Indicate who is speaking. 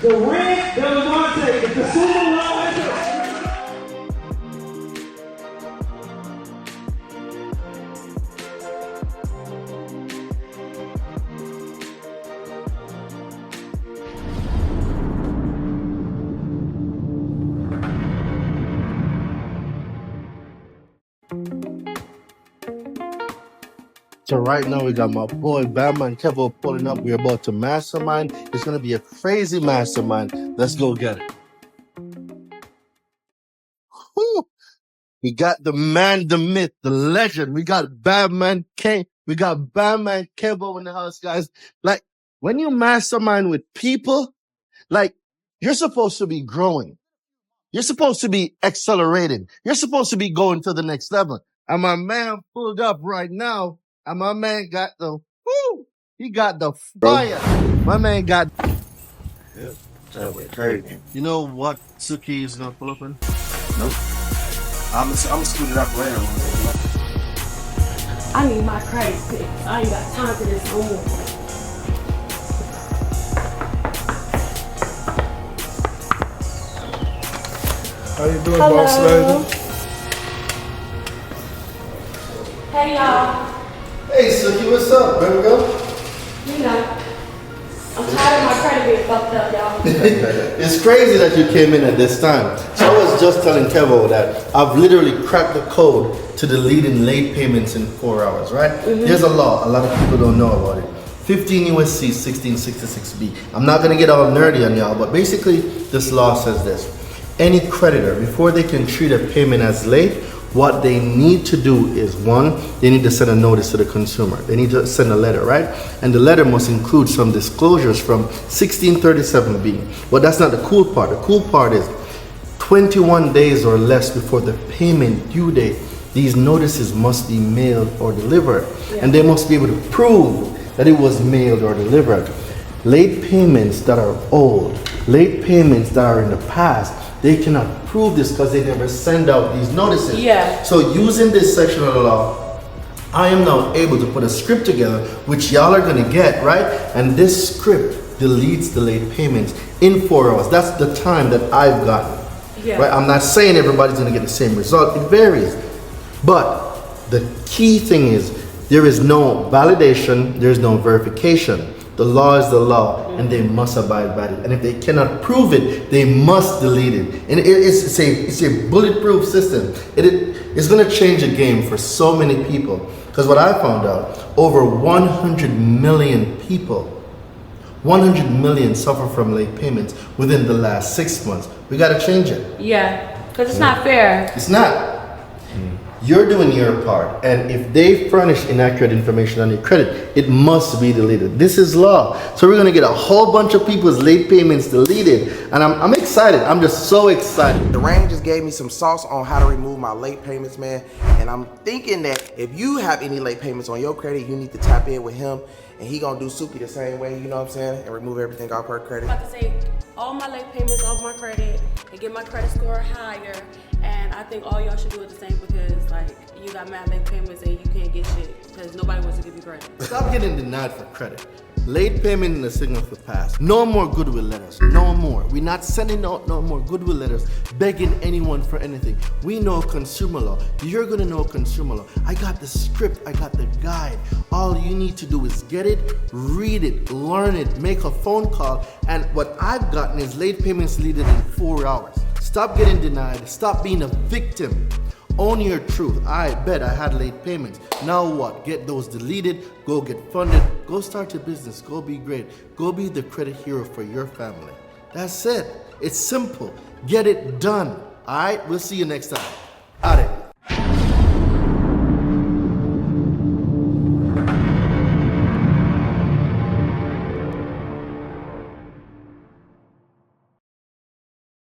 Speaker 1: The rent that was on the table, the consumer law has
Speaker 2: So right now we got my boy Bandman Kevo pulling up. We're about to mastermind. It's gonna be a crazy mastermind. Let's go get it. Whew. We got the man, the myth, the legend. We got Badman K. We got Bandman Kevo in the house, guys. Like when you mastermind with people, like you're supposed to be growing. You're supposed to be accelerating. You're supposed to be going to the next level. And my man pulled up right now. And my man got the, he got the fire. My man got.
Speaker 3: Yeah, that was crazy.
Speaker 2: You know what Suki is gonna pull up in?
Speaker 3: Nope. I'm scoot it up later.
Speaker 4: I need my credit fixed. I ain't got time for this no more.
Speaker 5: How you doing, boss lady?
Speaker 4: Hey y'all.
Speaker 2: Hey Suki, what's up? Where we go?
Speaker 4: You know, I'm tired of my credit being fucked up, y'all.
Speaker 2: It's crazy that you came in at this time. So I was just telling Kevo that I've literally cracked the code to deleting late payments in 4 hours, right?
Speaker 4: Mm-hmm.
Speaker 2: There's a law. A lot of people don't know about it. 15 U.S.C. 1666B. I'm not gonna get all nerdy on y'all, but basically this law says this. Any creditor, before they can treat a payment as late, what they need to do is, one, they need to send a notice to the consumer. They need to send a letter, right? And the letter must include some disclosures from 1637B. But that's not the cool part. The cool part is 21 days or less before the payment due date, these notices must be mailed or delivered. Yeah. And they must be able to prove that it was mailed or delivered. Late payments that are old, late payments that are in the past, they cannot prove this because they never send out these notices.
Speaker 4: Yeah.
Speaker 2: So using this section of the law, I am now able to put a script together, which y'all are gonna get, right? And this script deletes the late payments in 4 hours. That's the time that I've gotten.
Speaker 4: Yeah.
Speaker 2: Right? I'm not saying everybody's gonna get the same result. It varies. But the key thing is there is no validation, there's no verification. The law is the law, and they must abide by it. And if they cannot prove it, they must delete it. And it's a bulletproof system. It's going to change the game for so many people. Because what I found out, over 100 million people, 100 million suffer from late payments within the last 6 months. We got to change it.
Speaker 4: Yeah, because it's not fair.
Speaker 2: It's not. You're doing your part, and if they furnish inaccurate information on your credit, it must be deleted. This is law. So we're gonna get a whole bunch of people's late payments deleted, and I'm excited. I'm just so excited.
Speaker 6: Daraine just gave me some sauce on how to remove my late payments, man. And I'm thinking that if you have any late payments on your credit, you need to tap in with him, and he gonna do Suki the same way, you know what I'm saying, and remove everything off her credit.
Speaker 4: I'm about to say all my late payments off my credit and get my credit score higher. And I think all y'all should do it the same because like you got mad late payments and you can't get shit because nobody wants to give you credit.
Speaker 2: Stop getting denied for credit. Late payment is a signal for past. No more goodwill letters. No more. We're not sending out no more goodwill letters begging anyone for anything. We know consumer law. You're gonna know consumer law. I got the script. I got the guide. All you need to do is get it, read it, learn it, make a phone call. And what I've gotten is late payments deleted in 4 hours. Stop getting denied. Stop being a victim. Own your truth. I bet I had late payments. Now what? Get those deleted. Go get funded. Go start your business. Go be great. Go be the credit hero for your family. That's it. It's simple. Get it done. All right? We'll see you next time.